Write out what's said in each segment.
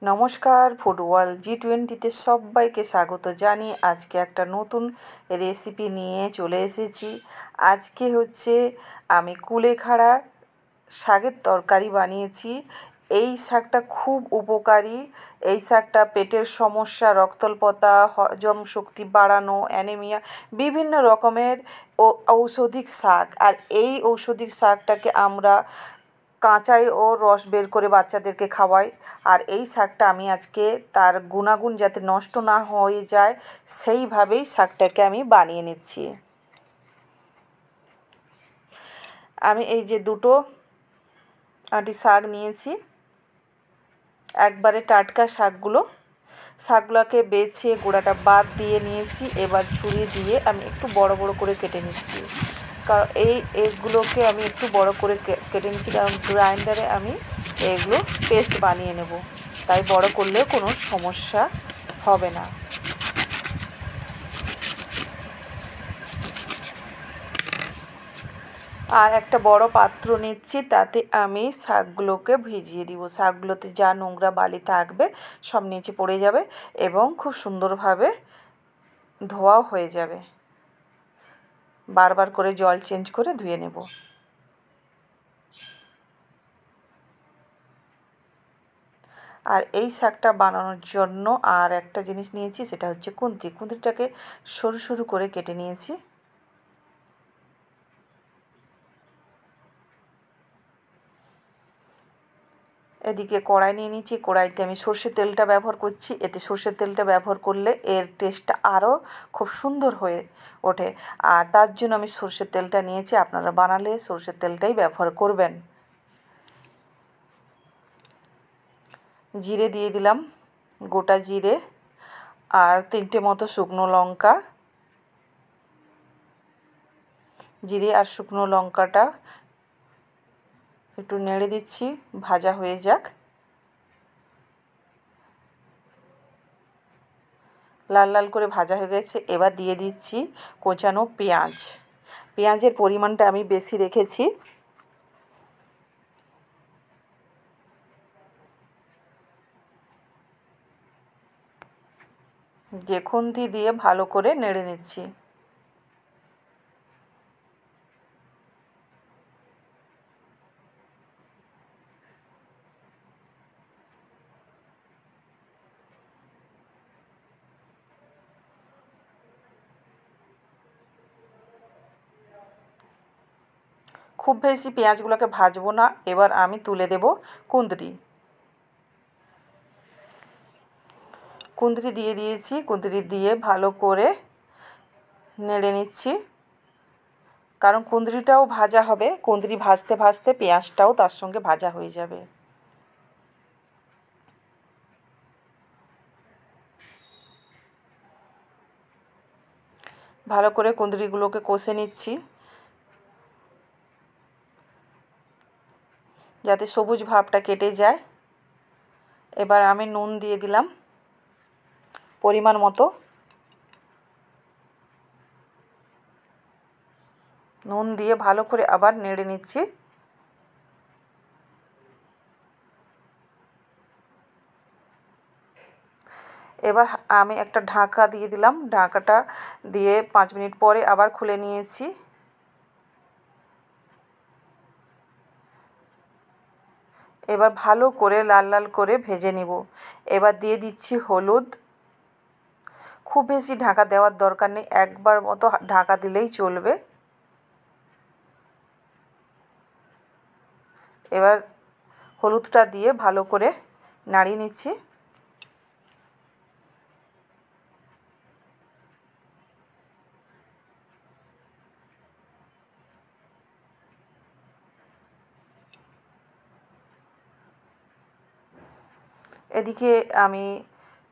নমস্কার, ফুটবল G20-তে সবাইকে স্বাগত জানিয়ে আজকে একটা নতুন রেসিপি নিয়ে চলে এসেছি। আজকে হচ্ছে আমি কুলেখাড়া শাকের তরকারি বানিয়েছি। এই শাকটা খুব উপকারী। এই শাকটা পেটের সমস্যা, রক্তল্পতা, হজম শক্তি বাড়ানো, অ্যানিমিয়া, বিভিন্ন রকমের ঔষধিক শাক। আর এই ঔষধিক শাকটাকে আমরা কাঁচাই ও রস বের করে বাচ্চাদেরকে খাওয়াই। আর এই শাকটা আমি আজকে তার গুণাগুণ যাতে নষ্ট না হয়ে যায় সেইভাবেই শাকটাকে আমি বানিয়ে নিচ্ছি। আমি এই যে দুটো আটি শাক নিয়েছি, একবারে টাটকা শাকগুলোকে বেছে গোড়াটা বাদ দিয়ে নিয়েছি। এবার ছুরি দিয়ে আমি একটু বড় বড় করে কেটে নিচ্ছি। কারণ এগুলোকে আমি একটু বড় করে কেটে নিচ্ছি, কারণ গ্রাইন্ডারে আমি এগুলো পেস্ট বানিয়ে নেব, তাই বড় করলেও কোনো সমস্যা হবে না। আর একটা বড় পাত্র নিচ্ছি, তাতে আমি শাকগুলোকে ভিজিয়ে দিব। শাকগুলোতে যা নোংরা বালি থাকবে সব নিচে পড়ে যাবে এবং খুব সুন্দরভাবে ধোয়াও হয়ে যাবে। বারবার করে জল চেঞ্জ করে ধুয়ে নেব। আর এই শাকটা বানানোর জন্য আর একটা জিনিস নিয়েছি, সেটা হচ্ছে কুঁদরিটাকে সরু সরু করে কেটে নিয়েছি। এদিকে কড়াই নিয়ে নিচ্ছি। কড়াইতে আমি সর্ষের তেলটা ব্যবহার করছি। এতে সর্ষের তেলটা ব্যবহার করলে এর টেস্টটা আরও খুব সুন্দর হয়ে ওঠে। আর তার জন্য আমি সর্ষের তেলটা নিয়েছি। আপনারা বানালে সর্ষের তেলটাই ব্যবহার করবেন। জিরে দিয়ে দিলাম, গোটা জিরে, আর 3টে মতো শুকনো লঙ্কা। জিরে আর শুকনো লঙ্কাটা একটু নেড়ে দিচ্ছি, ভাজা হয়ে যাক। লাল লাল করে ভাজা হয়ে গেছে। এবার দিয়ে দিচ্ছি কোচানো পেঁয়াজ। পেঁয়াজের পরিমাণটা আমি বেশি রেখেছি। যে খুন্তি দিয়ে ভালো করে নেড়ে নিচ্ছি। খুব বেশি পেঁয়াজগুলোকে ভাজবো না। এবার আমি তুলে দেব কুঁদরি দিয়ে দিয়েছি। কুঁদরি দিয়ে ভালো করে নেড়ে নিচ্ছি, কারণ কুঁদরিটাও ভাজা হবে। কুঁদরি ভাজতে ভাজতে পেঁয়াজটাও তার সঙ্গে ভাজা হয়ে যাবে। ভালো করে কুঁদরিগুলোকে কষে নিচ্ছি, যাতে সবুজ ভাবটা কেটে যায়। এবার আমি নুন দিয়ে দিলাম পরিমাণ মতো। নুন দিয়ে ভালো করে আবার নেড়ে নিচ্ছি। এবার আমি একটা ঢাকা দিয়ে দিলাম। ঢাকাটা দিয়ে 5 মিনিট পরে আবার খুলে নিয়েছি। এবার ভালো করে লাল লাল করে ভেজে নিব। এবার দিয়ে দিচ্ছি হলুদ। খুব বেশি ঢাকা দেওয়ার দরকার নেই, একবার মতো ঢাকা দিলেই চলবে। এবার হলুদটা দিয়ে ভালো করে নাড়িয়ে নিচ্ছি। এদিকে আমি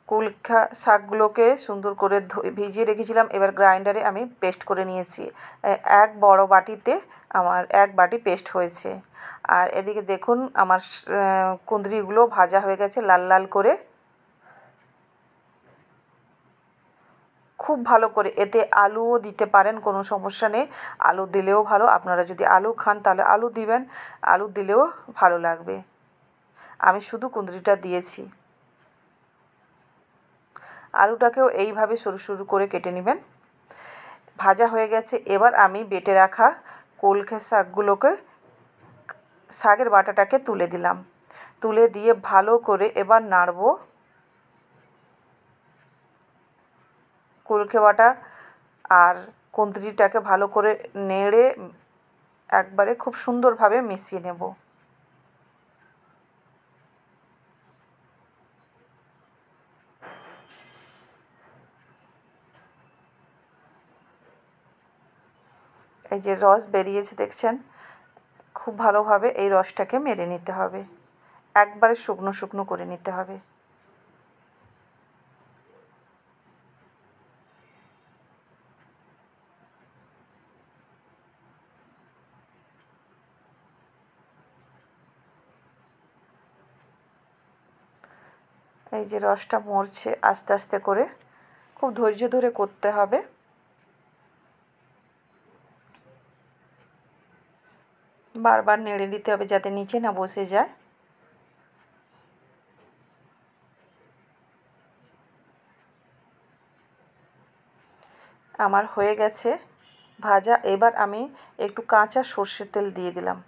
কুলখা শাকগুলোকে সুন্দর করে ভিজিয়ে রেখেছিলাম। এবার গ্রাইন্ডারে আমি পেস্ট করে নিয়েছি। এক বড় বাটিতে আমার 1 বাটি পেস্ট হয়েছে। আর এদিকে দেখুন আমার কুঁদরিগুলো ভাজা হয়ে গেছে লাল লাল করে। খুব ভালো করে, এতে আলুও দিতে পারেন, কোনো সমস্যা নেই। আলু দিলেও ভালো। আপনারা যদি আলু খান তাহলে আলু দিবেন, আলু দিলেও ভালো লাগবে। আমি শুধু কুঁদরিটা দিয়েছি। আলুটাকেও এইভাবে সরু সরু করে কেটে নেবেন। ভাজা হয়ে গেছে। এবার আমি বেটে রাখা কলকে শাকগুলোকে, শাকের বাটাটাকে তুলে দিলাম। তুলে দিয়ে ভালো করে এবার নাড়ব। কলকে বাটা আর কুঁদরিটাকে ভালো করে নেড়ে একবারে খুব সুন্দরভাবে মিশিয়ে নেব। এই যে রস বেরিয়েছে দেখছেন, খুব ভালোভাবে এই রসটাকে মেরে নিতে হবে, একবারে শুকনো শুকনো করে নিতে হবে। এই যে রসটা মরছে আস্তে আস্তে করে, খুব ধৈর্য ধরে করতে হবে। বারবার নেড়ে দিতে হবে যাতে নিচে না বসে যায়। আমার হয়ে গেছে ভাজা। এবার আমি একটু কাঁচা সর্ষের তেল দিয়ে দিলাম।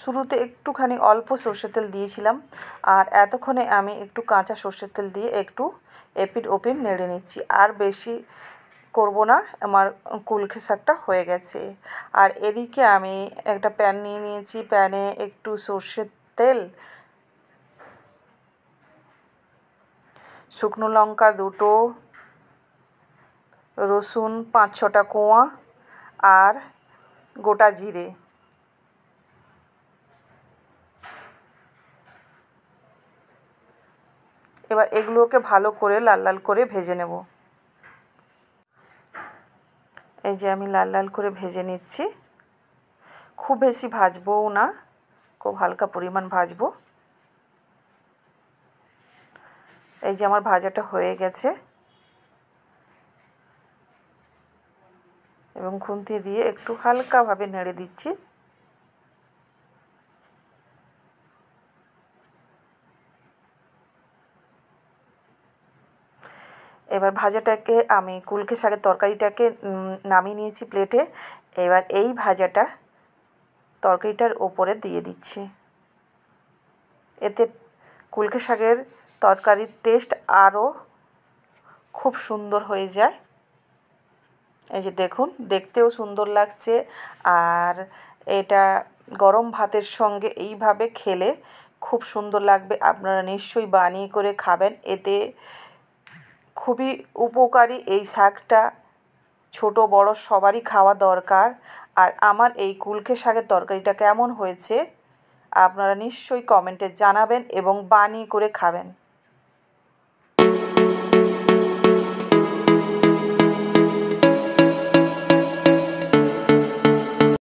শুরুতে একটুখানি অল্প সর্ষের তেল দিয়েছিলাম, আর এতক্ষণে আমি একটু কাঁচা সর্ষের তেল দিয়ে একটু এপিট ওপিট নেড়ে নিচ্ছি। আর বেশি করব না, আমার কুলকে শাকটা হয়ে গেছে। আর এদিকে আমি একটা প্যান নিয়ে নিয়েছি, প্যানে একটু সর্ষের তেল, শুকনো লঙ্কা 2টো, রসুন 5-6টা কোয়া আর গোটা জিরে। এবার এগুলোকে ভালো করে লাল লাল করে ভেজে নেব। এই যে আমি লাল লাল করে ভেজে নিচ্ছি। খুব বেশি ভাজবও না, খুব হালকা পরিমাণ ভাজবো। এই যে আমার ভাজাটা হয়ে গেছে এবং খুন্তি দিয়ে একটু হালকাভাবে নেড়ে দিচ্ছি। এবার ভাজাটাকে আমি কুলকে শাকের তরকারিটাকে নামিয়ে নিয়েছি প্লেটে। এবার এই ভাজাটা তরকারিটার ওপরে দিয়ে দিচ্ছি। এতে কুলকে শাকের তরকারির টেস্ট আরও খুব সুন্দর হয়ে যায়। এই যে দেখুন, দেখতেও সুন্দর লাগছে, আর এটা গরম ভাতের সঙ্গে এইভাবে খেলে খুব সুন্দর লাগবে। আপনারা নিশ্চয়ই বানিয়ে করে খাবেন। এতে খুবই উপকারী এই শাকটা, ছোট বড় সবারই খাওয়া দরকার। আর আমার এই কুলকে শাকের তরকারিটা কেমন হয়েছে আপনারা নিশ্চয়ই কমেন্টে জানাবেন এবং বানিয়ে করে খাবেন।